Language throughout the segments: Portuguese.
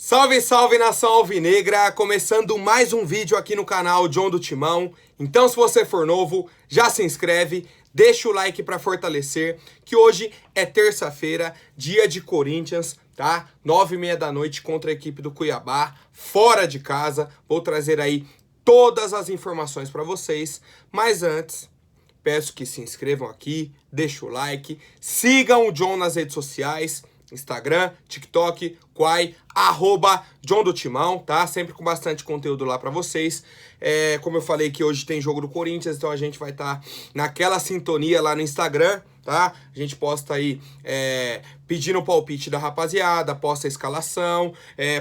Salve, salve, nação alvinegra! Começando mais um vídeo aqui no canal John do Timão. Então, se você for novo, já se inscreve, deixa o like para fortalecer, que hoje é terça-feira, dia de Corinthians, tá? 9h30 da noite contra a equipe do Cuiabá, fora de casa. Vou trazer aí todas as informações para vocês, mas antes, peço que se inscrevam aqui, deixem o like, sigam o John nas redes sociais, Instagram, TikTok, Quai, @John do Timão, tá? Sempre com bastante conteúdo lá pra vocês. Como eu falei que hoje tem jogo do Corinthians, então a gente vai estar naquela sintonia lá no Instagram, tá? A gente posta aí pedindo o palpite da rapaziada, posta a escalação,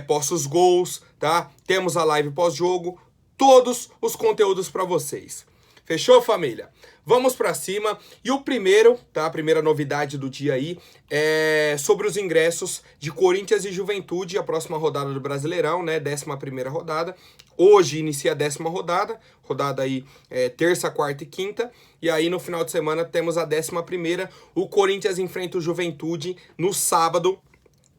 posta os gols, tá? Temos a live pós-jogo, todos os conteúdos pra vocês. Fechou, família? Vamos pra cima. E o primeiro, tá? A primeira novidade do dia aí é sobre os ingressos de Corinthians e Juventude, a próxima rodada do Brasileirão, né? 11ª rodada. Hoje inicia a 10ª rodada. Rodada aí terça, quarta e quinta. E aí no final de semana temos a 11ª. O Corinthians enfrenta o Juventude no sábado,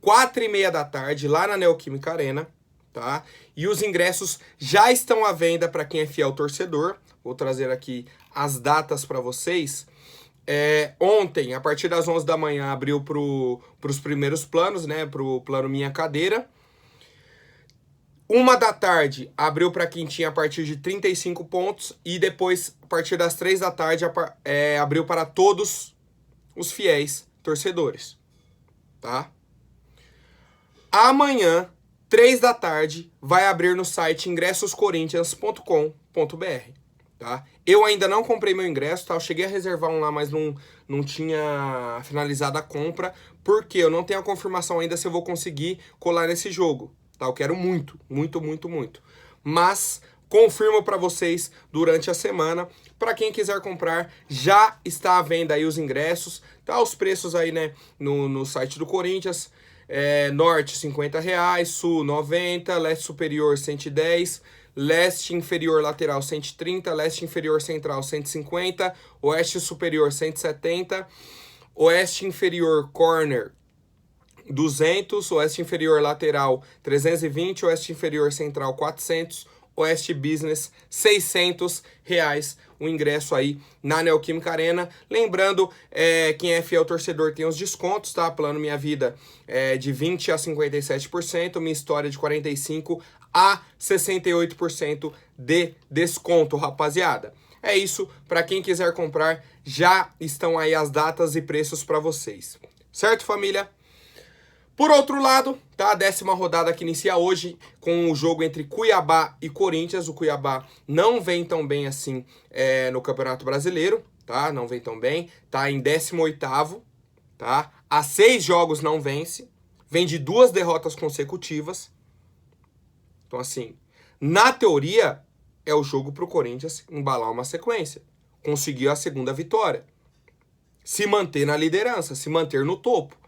4h30 da tarde, lá na Neoquímica Arena, tá? E os ingressos já estão à venda para quem é fiel torcedor. Vou trazer aqui as datas para vocês. Ontem, a partir das 11 da manhã, abriu para os primeiros planos, né? Para o plano Minha Cadeira. 1 da tarde, abriu para quem tinha a partir de 35 pontos. E depois, a partir das 3 da tarde, abriu para todos os fiéis torcedores, tá? Amanhã, 3 da tarde, vai abrir no site ingressoscorinthians.com.br. Tá? Eu ainda não comprei meu ingresso, tá? Eu cheguei a reservar um lá, mas não tinha finalizado a compra, porque eu não tenho a confirmação ainda se eu vou conseguir colar nesse jogo, tá? Eu quero muito, muito, muito, muito. Mas confirmo para vocês durante a semana. Para quem quiser comprar, já está à venda aí os ingressos, tá? Os preços aí, né, no site do Corinthians. Norte, R$50, Sul, 90, Leste Superior, 110, Leste Inferior Lateral, 130, Leste Inferior Central, 150, Oeste Superior, 170, Oeste Inferior Corner, 200, Oeste Inferior Lateral, 320, Oeste Inferior Central, 400, Oeste Business, R$600 o ingresso aí na Neoquímica Arena. Lembrando, quem é fiel torcedor tem os descontos, tá? Plano Minha Vida de 20% a 57%, Minha História de 45% a 68% de desconto, rapaziada. É isso, para quem quiser comprar, já estão aí as datas e preços para vocês. Certo, família? Por outro lado, tá? A 10ª rodada que inicia hoje com o jogo entre Cuiabá e Corinthians. O Cuiabá não vem tão bem assim no Campeonato Brasileiro, tá? Não vem tão bem. Tá em 18º, tá? Há 6 jogos não vence. Vem de 2 derrotas consecutivas. Então, assim, na teoria, é o jogo pro Corinthians embalar uma sequência. Conseguir a 2ª vitória. Se manter na liderança, se manter no topo.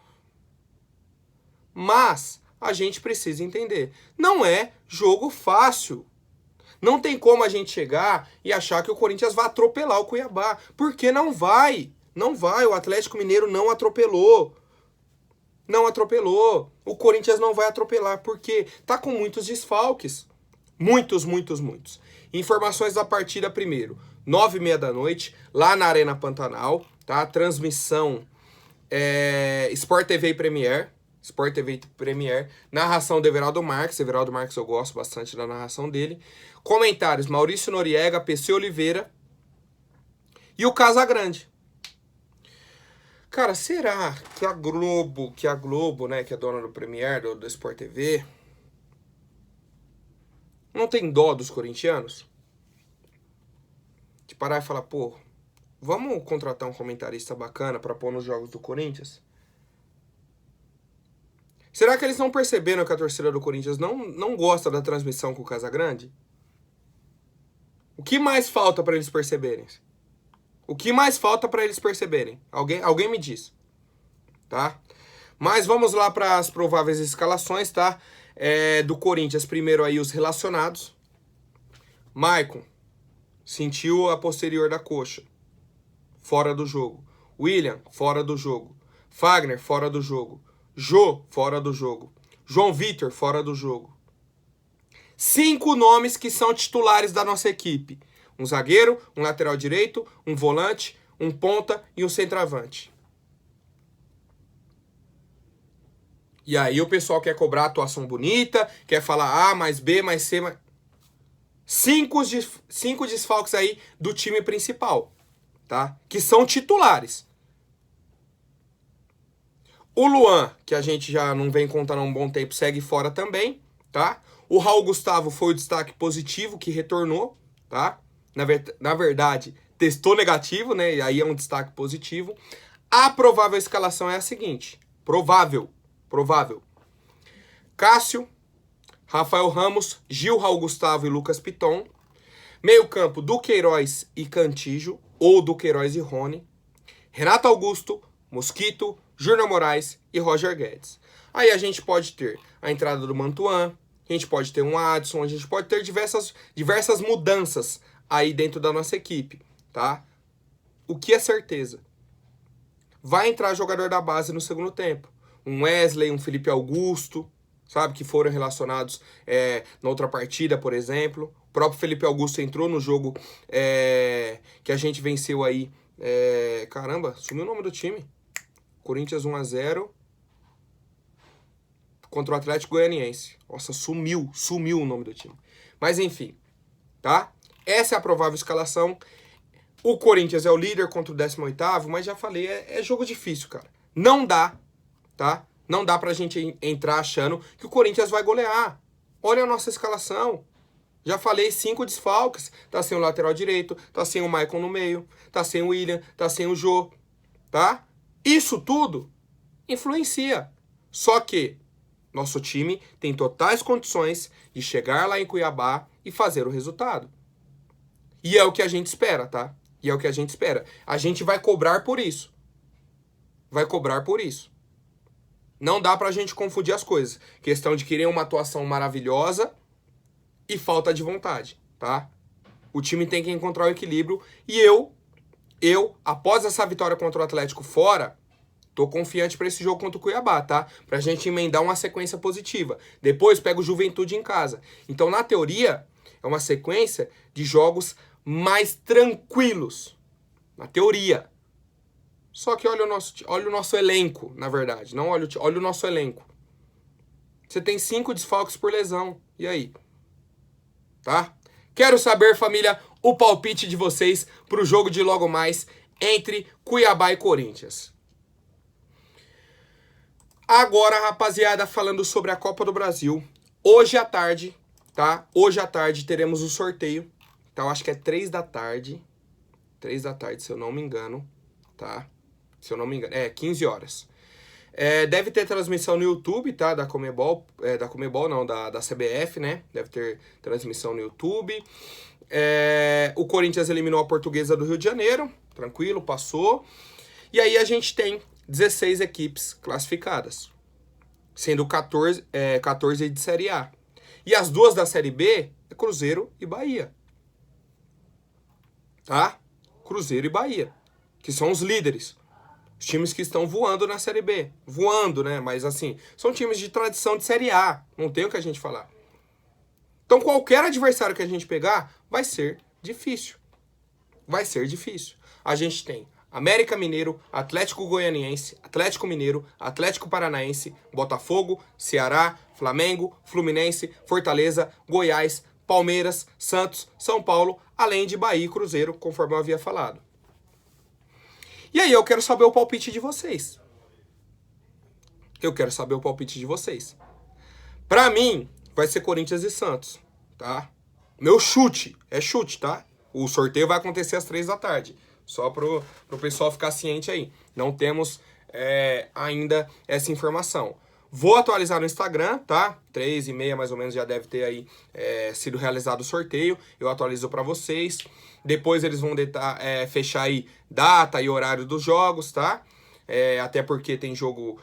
Mas a gente precisa entender, não é jogo fácil. Não tem como a gente chegar e achar que o Corinthians vai atropelar o Cuiabá, porque não vai. Não vai, o Atlético Mineiro não atropelou. Não atropelou. O Corinthians não vai atropelar, porque tá com muitos desfalques. Muitos, muitos, muitos. Informações da partida primeiro. 9h30 da noite, lá na Arena Pantanal, tá? Transmissão Sport TV e Premier. Sport TV Premier, narração do Everaldo Marques. Everaldo Marques eu gosto bastante da narração dele. Comentários, Maurício Noriega, PC Oliveira e o Casagrande. Cara, será que a Globo, né, que é dona do Premier, do Sport TV, não tem dó dos corintianos? De parar e falar, pô, vamos contratar um comentarista bacana pra pôr nos jogos do Corinthians? Será que eles não perceberam que a torcida do Corinthians não gosta da transmissão com o Casagrande? O que mais falta para eles perceberem? O que mais falta para eles perceberem? Alguém me diz, tá? Mas vamos lá para as prováveis escalações, tá? Do Corinthians, primeiro aí os relacionados. Maicon, sentiu a posterior da coxa, fora do jogo. William, fora do jogo. Fagner, fora do jogo. Jô, fora do jogo. João Vitor, fora do jogo. 5 nomes que são titulares da nossa equipe. Um zagueiro, um lateral direito, um volante, um ponta e um centroavante. E aí o pessoal quer cobrar atuação bonita, quer falar A mais B mais C mais... 5 desfalques aí do time principal, tá? Que são titulares. O Luan, que a gente já não vem contando há um bom tempo, segue fora também, tá? O Raul Gustavo foi o destaque positivo que retornou, tá? Na verdade, testou negativo, né? E aí é um destaque positivo. A provável escalação é a seguinte. Provável. Cássio, Rafael Ramos, Gil, Raul Gustavo e Lucas Piton. Meio campo, Duqueiroz e Cantígio, ou Duqueiroz e Rony. Renato Augusto, Mosquito, Júnior Moraes e Roger Guedes. Aí a gente pode ter a entrada do Mantuan, a gente pode ter um Adson, a gente pode ter diversas mudanças aí dentro da nossa equipe, tá? O que é certeza? Vai entrar jogador da base no segundo tempo. Um Wesley, um Felipe Augusto, sabe? Que foram relacionados na outra partida, por exemplo. O próprio Felipe Augusto entrou no jogo que a gente venceu aí. Caramba, sumiu o nome do time. Corinthians 1-0 contra o Atlético Goianiense. Nossa, sumiu o nome do time. Mas enfim, tá? Essa é a provável escalação. O Corinthians é o líder contra o 18º, mas já falei, é jogo difícil, cara. Não dá, tá? Não dá pra gente entrar achando que o Corinthians vai golear. Olha a nossa escalação. Já falei, 5 desfalques. Tá sem o lateral direito, tá sem o Maicon no meio, tá sem o William, tá sem o Jô, tá? Isso tudo influencia. Só que nosso time tem totais condições de chegar lá em Cuiabá e fazer o resultado. E é o que a gente espera, tá? E é o que a gente espera. A gente vai cobrar por isso. Vai cobrar por isso. Não dá pra gente confundir as coisas. Questão de querer uma atuação maravilhosa e falta de vontade, tá? O time tem que encontrar o equilíbrio. E eu, após essa vitória contra o Atlético fora, tô confiante para esse jogo contra o Cuiabá, tá? Pra gente emendar uma sequência positiva. Depois pega o Juventude em casa. Então, na teoria, é uma sequência de jogos mais tranquilos. Na teoria. Só que olha o nosso elenco, na verdade. Não olha o nosso elenco. Você tem 5 desfalques por lesão. E aí? Tá? Quero saber, família, o palpite de vocês pro jogo de logo mais entre Cuiabá e Corinthians. Agora, rapaziada, falando sobre a Copa do Brasil. Hoje à tarde, tá? Hoje à tarde teremos o sorteio. Então, acho que é 3 da tarde. 3 da tarde, se eu não me engano, tá? Se eu não me engano, 15 horas. Deve ter transmissão no YouTube, tá? Da Conmebol, da CBF, né? Deve ter transmissão no YouTube. O Corinthians eliminou a Portuguesa do Rio de Janeiro, tranquilo, passou. E aí a gente tem 16 equipes classificadas, sendo 14 de Série A. E as 2 da Série B é Cruzeiro e Bahia. Tá? Cruzeiro e Bahia, que são os líderes. Os times que estão voando na Série B. Voando, né? Mas assim, são times de tradição de Série A. Não tem o que a gente falar. Então qualquer adversário que a gente pegar vai ser difícil. Vai ser difícil. A gente tem América Mineiro, Atlético Goianiense, Atlético Mineiro, Atlético Paranaense, Botafogo, Ceará, Flamengo, Fluminense, Fortaleza, Goiás, Palmeiras, Santos, São Paulo, além de Bahia e Cruzeiro, conforme eu havia falado. E aí eu quero saber o palpite de vocês. Pra mim, vai ser Corinthians e Santos, tá? Meu chute, tá? O sorteio vai acontecer às 3 da tarde. Só pro pessoal ficar ciente aí. Não temos ainda essa informação. Vou atualizar no Instagram, tá? 3h30 mais ou menos já deve ter aí sido realizado o sorteio. Eu atualizo pra vocês. Depois eles vão fechar aí data e horário dos jogos, tá? Até porque tem jogo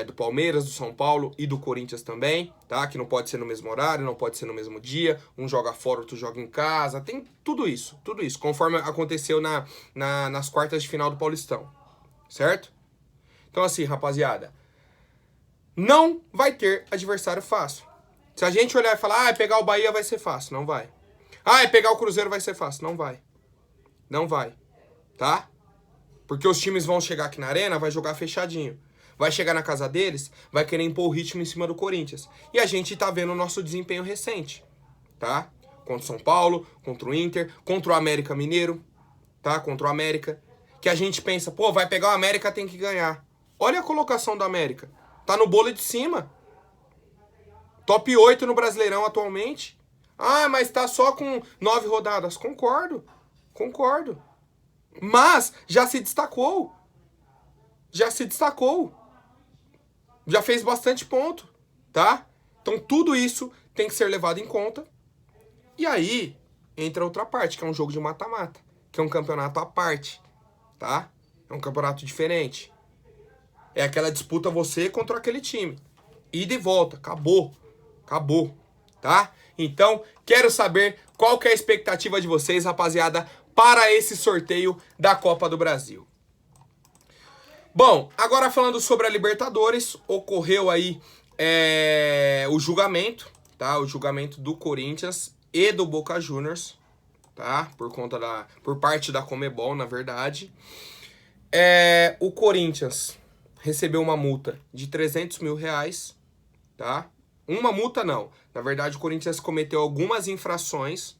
do Palmeiras, do São Paulo e do Corinthians também, tá? Que não pode ser no mesmo horário, não pode ser no mesmo dia. Um joga fora, outro joga em casa. Tem tudo isso. Conforme aconteceu nas quartas de final do Paulistão, certo? Então assim, rapaziada, não vai ter adversário fácil. Se a gente olhar e falar, pegar o Bahia vai ser fácil, não vai. Pegar o Cruzeiro vai ser fácil, não vai. Não vai, tá? Porque os times vão chegar aqui na arena, vai jogar fechadinho. Vai chegar na casa deles, vai querer impor o ritmo em cima do Corinthians. E a gente tá vendo o nosso desempenho recente, tá? Contra o São Paulo, contra o Inter, contra o América Mineiro, tá? Contra o América. Que a gente pensa, pô, vai pegar o América, tem que ganhar. Olha a colocação do América. Tá no bolo de cima. Top 8 no Brasileirão atualmente. Mas tá só com 9 rodadas. Concordo. Mas já se destacou. Já fez bastante ponto, tá? Então tudo isso tem que ser levado em conta. E aí entra outra parte, que é um jogo de mata-mata. Que é um campeonato à parte, tá? É um campeonato diferente. É aquela disputa você contra aquele time. Ida e volta. Acabou, tá? Então, quero saber qual que é a expectativa de vocês, rapaziada, para esse sorteio da Copa do Brasil. Bom, agora falando sobre a Libertadores, ocorreu aí o julgamento, tá? O julgamento do Corinthians e do Boca Juniors, tá? Por parte da Conmebol, na verdade. O Corinthians recebeu uma multa de 300 mil reais, tá? Uma multa não. Na verdade, o Corinthians cometeu algumas infrações.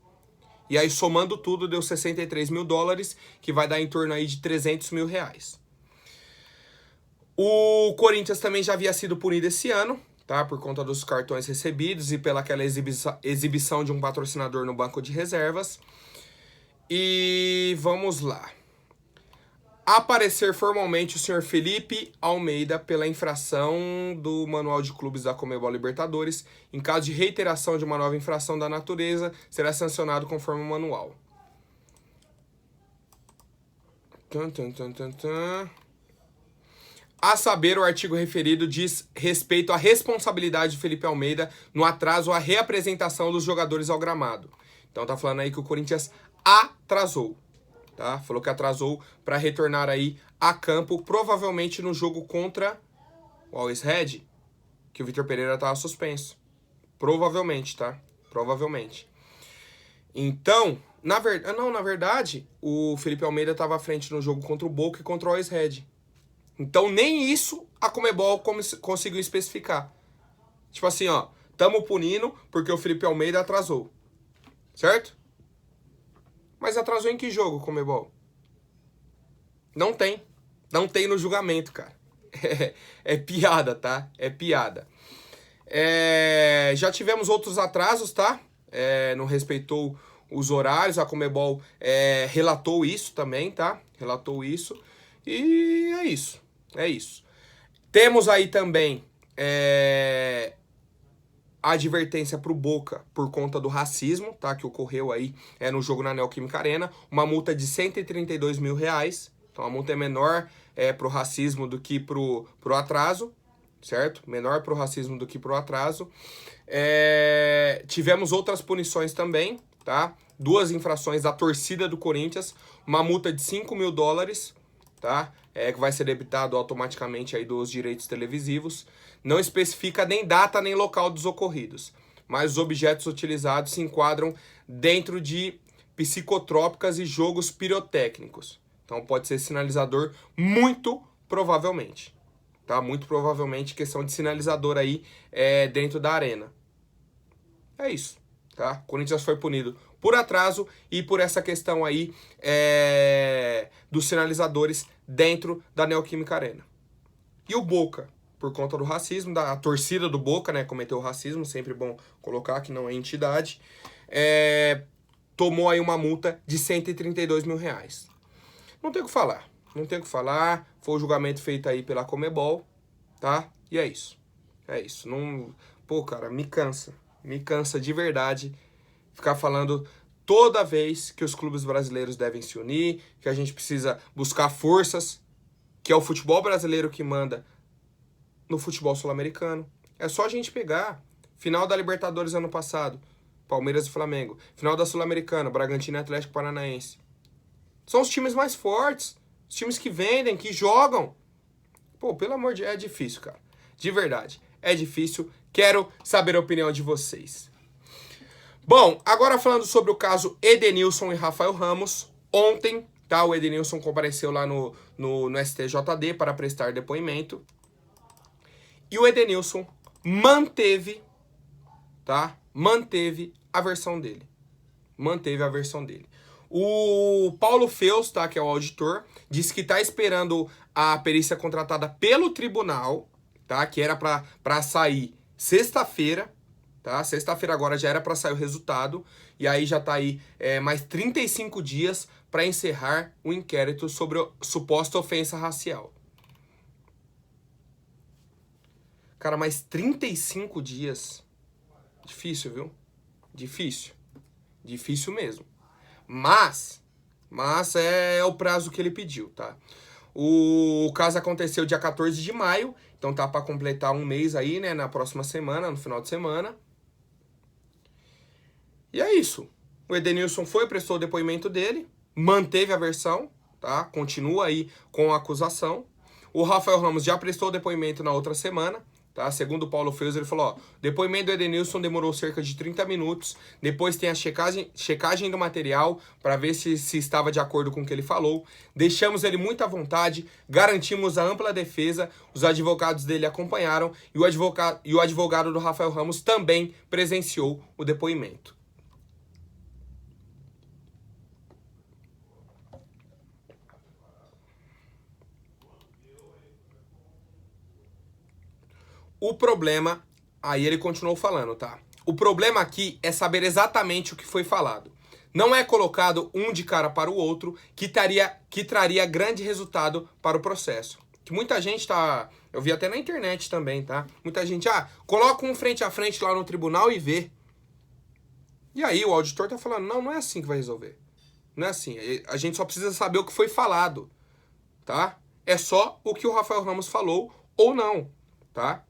E aí, somando tudo, deu 63 mil dólares, que vai dar em torno aí de 300 mil reais. O Corinthians também já havia sido punido esse ano, tá? Por conta dos cartões recebidos e pelaquela exibição de um patrocinador no banco de reservas. E vamos lá. Aparecer formalmente o senhor Felipe Almeida pela infração do Manual de Clubes da Conmebol Libertadores. Em caso de reiteração de uma nova infração da natureza, será sancionado conforme o manual. A saber, o artigo referido diz respeito à responsabilidade de Felipe Almeida no atraso à reapresentação dos jogadores ao gramado. Então tá falando aí que o Corinthians atrasou. Tá? Falou que atrasou para retornar aí a campo, provavelmente no jogo contra o Always Red, que o Vitor Pereira estava suspenso. Provavelmente, tá? Provavelmente. Então, na verdade, o Felipe Almeida estava à frente no jogo contra o Boca e contra o Always Red. Então, nem isso a Conmebol conseguiu especificar. Tipo assim, ó, tamo punindo porque o Felipe Almeida atrasou. Certo? Mas atrasou em que jogo, Conmebol? Não tem. Não tem no julgamento, cara. É piada, tá? É piada. Já tivemos outros atrasos, tá? Não respeitou os horários. A Conmebol relatou isso também, tá? Relatou isso. E é isso. É isso. Temos aí também a advertência pro Boca por conta do racismo, tá? Que ocorreu aí no jogo na Neoquímica Arena. Uma multa de 132 mil reais. Então a multa é menor pro racismo do que pro atraso, certo? Menor pro racismo do que pro atraso. Tivemos outras punições também, tá? 2 infrações da torcida do Corinthians. Uma multa de 5 mil dólares, tá? Que vai ser debitado automaticamente aí dos direitos televisivos. Não especifica nem data nem local dos ocorridos, mas os objetos utilizados se enquadram dentro de psicotrópicas e jogos pirotécnicos. Então pode ser sinalizador, muito provavelmente, tá? Muito provavelmente questão de sinalizador aí dentro da arena. É isso, tá? O Corinthians foi punido por atraso e por essa questão aí dos sinalizadores dentro da Neoquímica Arena. E o Boca, por conta do racismo, da torcida do Boca, né, cometeu racismo, sempre bom colocar que não é entidade, tomou aí uma multa de 132 mil reais. Não tem o que falar, não tem o que falar, foi o julgamento feito aí pela Conmebol, tá? E é isso, não... Pô, cara, me cansa de verdade ficar falando toda vez que os clubes brasileiros devem se unir, que a gente precisa buscar forças, que é o futebol brasileiro que manda no futebol sul-americano. É só a gente pegar. Final da Libertadores ano passado, Palmeiras e Flamengo. Final da Sul-Americana, Bragantino e Atlético Paranaense. São os times mais fortes, os times que vendem, que jogam. Pô, pelo amor de Deus, é difícil, cara. De verdade, é difícil. Quero saber a opinião de vocês. Bom, agora falando sobre o caso Edenilson e Rafael Ramos. Ontem, tá, o Edenilson compareceu lá no STJD para prestar depoimento. E o Edenilson manteve, tá? Manteve a versão dele. Manteve a versão dele. O Paulo Feus, tá, que é o auditor, disse que está esperando a perícia contratada pelo tribunal, tá? Que era para sair sexta-feira, tá? Sexta-feira agora já era para sair o resultado. E aí já tá aí mais 35 dias para encerrar o inquérito sobre a suposta ofensa racial. Cara, mais 35 dias. Difícil, viu? Difícil. Difícil mesmo. Mas é o prazo que ele pediu, tá? O caso aconteceu dia 14 de maio, então tá para completar um mês aí, né, na próxima semana, no final de semana. E é isso. O Edenilson prestou o depoimento dele, manteve a versão, tá? Continua aí com a acusação. O Rafael Ramos já prestou o depoimento na outra semana. Tá? Segundo o Paulo Feus, ele falou, ó, depoimento do Edenilson demorou cerca de 30 minutos, depois tem a checagem do material para ver se estava de acordo com o que ele falou, deixamos ele muito à vontade, garantimos a ampla defesa, os advogados dele acompanharam e o advogado do Rafael Ramos também presenciou o depoimento. O problema, aí ele continuou falando, tá? O problema aqui é saber exatamente o que foi falado. Não é colocado um de cara para o outro que traria grande resultado para o processo. Que muita gente tá... Eu vi até na internet também, tá? Muita gente, coloca um frente a frente lá no tribunal e vê. E aí o auditor tá falando, não é assim que vai resolver. Não é assim. A gente só precisa saber o que foi falado, tá? É só o que o Rafael Ramos falou ou não, tá?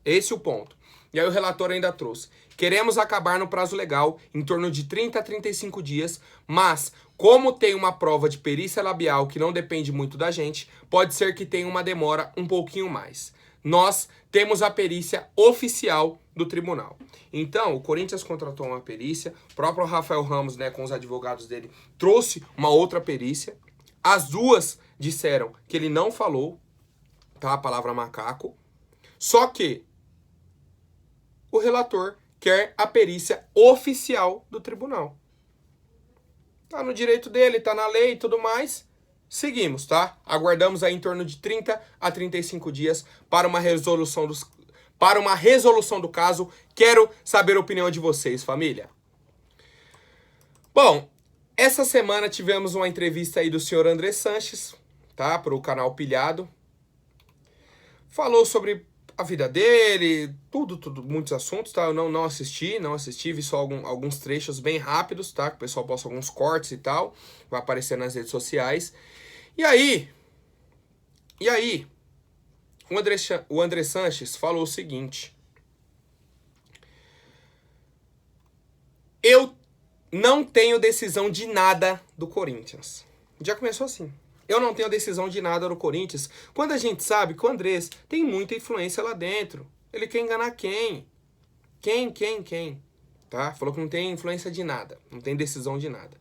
Esse é o ponto. E aí o relator ainda trouxe. Queremos acabar no prazo legal, em torno de 30 a 35 dias, mas como tem uma prova de perícia labial que não depende muito da gente, pode ser que tenha uma demora um pouquinho mais. Nós temos a perícia oficial do tribunal. Então, o Corinthians contratou uma perícia, o próprio Rafael Ramos, né, com os advogados dele, trouxe uma outra perícia. As duas disseram que ele não falou, tá, a palavra macaco, só que o relator quer a perícia oficial do tribunal. Tá no direito dele, tá na lei e tudo mais. Seguimos, tá? Aguardamos aí em torno de 30 a 35 dias para uma resolução do caso. Quero saber a opinião de vocês, família. Bom, essa semana tivemos uma entrevista aí do senhor André Sanches, tá? Para o canal Pilhado. Falou sobre a vida dele, tudo, muitos assuntos, tá? Eu não assisti, vi só alguns trechos bem rápidos, tá? Que o pessoal posta alguns cortes e tal, vai aparecer nas redes sociais. E aí, o André Sanches falou o seguinte: eu não tenho decisão de nada do Corinthians. Já começou assim. Eu não tenho decisão de nada do Corinthians. Quando a gente sabe que o Andrés tem muita influência lá dentro. Ele quer enganar quem? Quem? Tá? Falou que não tem influência de nada. Não tem decisão de nada.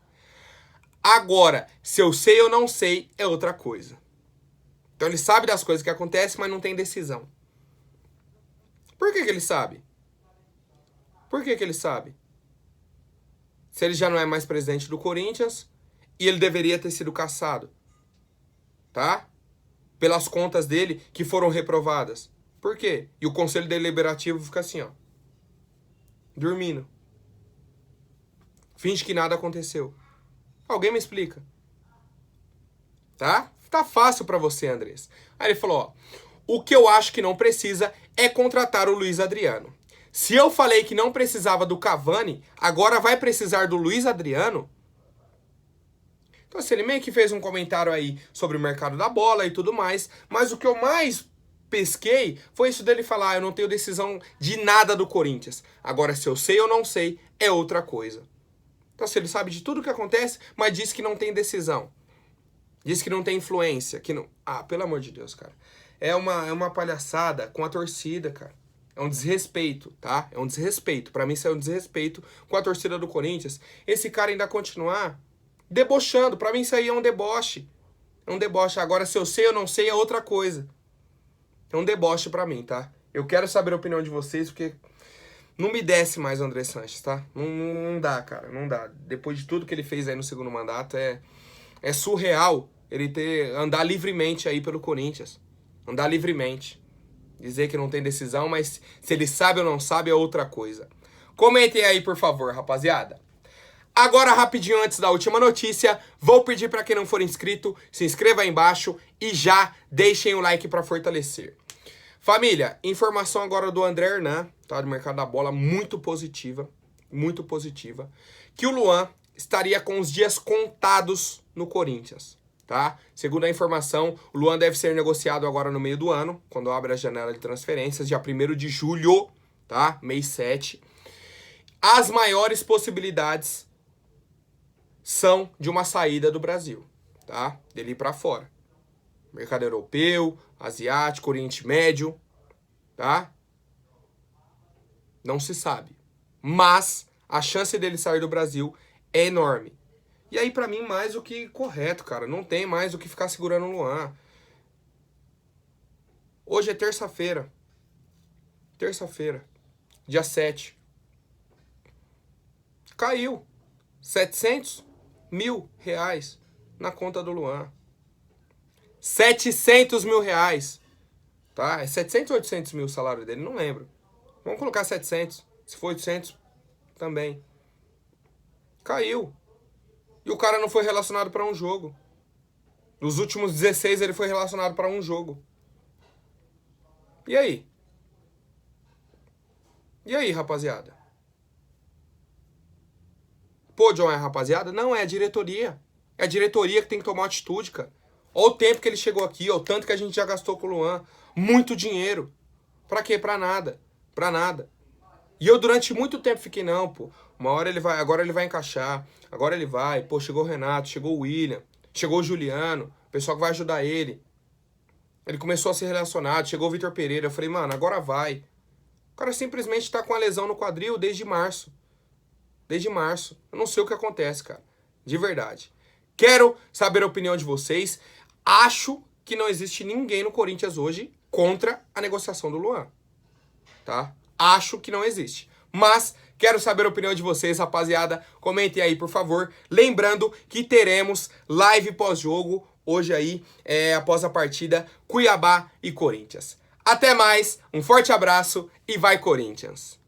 Agora, se eu sei ou não sei, é outra coisa. Então ele sabe das coisas que acontecem, mas não tem decisão. Por que ele sabe? Por que ele sabe? Se ele já não é mais presidente do Corinthians e ele deveria ter sido cassado. Tá? Pelas contas dele que foram reprovadas. Por quê? E o Conselho Deliberativo fica assim, ó. Dormindo. Finge que nada aconteceu. Alguém me explica. Tá? Tá fácil pra você, Andrés. Aí ele falou, ó. O que eu acho que não precisa é contratar o Luiz Adriano. Se eu falei que não precisava do Cavani, agora vai precisar do Luiz Adriano? Então, assim, ele meio que fez um comentário aí sobre o mercado da bola e tudo mais, mas o que eu mais pesquei foi isso dele falar, eu não tenho decisão de nada do Corinthians. Agora, se eu sei ou não sei, é outra coisa. Então, assim, ele sabe de tudo que acontece, mas diz que não tem decisão. Diz que não tem influência, que não... Ah, pelo amor de Deus, cara. é uma palhaçada com a torcida, cara. É um desrespeito, tá? É um desrespeito. Pra mim isso é um desrespeito com a torcida do Corinthians. Esse cara ainda continuar debochando. Pra mim isso aí é um deboche. É um deboche. Agora, se eu sei ou não sei é outra coisa. É um deboche pra mim, tá? Eu quero saber a opinião de vocês, porque não me desce mais o André Sanches, tá? Não dá, cara. Não dá. Depois de tudo que ele fez aí no segundo mandato, é surreal ele andar livremente aí pelo Corinthians. Andar livremente. Dizer que não tem decisão, mas se ele sabe ou não sabe é outra coisa. Comentem aí, por favor, rapaziada. Agora, rapidinho, antes da última notícia, vou pedir para quem não for inscrito, se inscreva aí embaixo e já deixem o like para fortalecer. Família, informação agora do André Hernan, tá? Do mercado da bola, muito positiva, que o Luan estaria com os dias contados no Corinthians, tá? Segundo a informação, o Luan deve ser negociado agora no meio do ano, quando abre a janela de transferências, dia 1º de julho, tá? Mês 7. As maiores possibilidades são de uma saída do Brasil, tá? Dele ir pra fora. Mercado europeu, asiático, Oriente Médio, tá? Não se sabe. Mas a chance dele sair do Brasil é enorme. E aí, pra mim, mais do que correto, cara. Não tem mais do que ficar segurando o Luan. Hoje é terça-feira. Terça-feira. Dia 7. Caiu. 700 mil reais na conta do Luan. 700 mil reais. Tá? É 700 ou 800 mil o salário dele? Não lembro. Vamos colocar 700. Se for 800, também. Caiu. E o cara não foi relacionado para um jogo. Nos últimos 16 ele foi relacionado para um jogo. E aí? E aí, rapaziada? Pô, John, é rapaziada? Não, é a diretoria. É a diretoria que tem que tomar atitude, cara. Olha o tempo que ele chegou aqui, olha o tanto que a gente já gastou com o Luan. Muito dinheiro. Pra quê? Pra nada. Pra nada. E eu durante muito tempo fiquei, não, pô. Uma hora ele vai, agora ele vai encaixar. Agora ele vai. Pô, chegou o Renato, chegou o William, chegou o Juliano. O pessoal que vai ajudar ele. Ele começou a ser relacionado, chegou o Vitor Pereira. Eu falei, mano, agora vai. O cara simplesmente tá com a lesão no quadril desde março. Desde março. Eu não sei o que acontece, cara. De verdade. Quero saber a opinião de vocês. Acho que não existe ninguém no Corinthians hoje contra a negociação do Luan. Tá? Acho que não existe. Mas quero saber a opinião de vocês, rapaziada. Comentem aí, por favor. Lembrando que teremos live pós-jogo hoje aí, após a partida Cuiabá e Corinthians. Até mais, um forte abraço e vai Corinthians!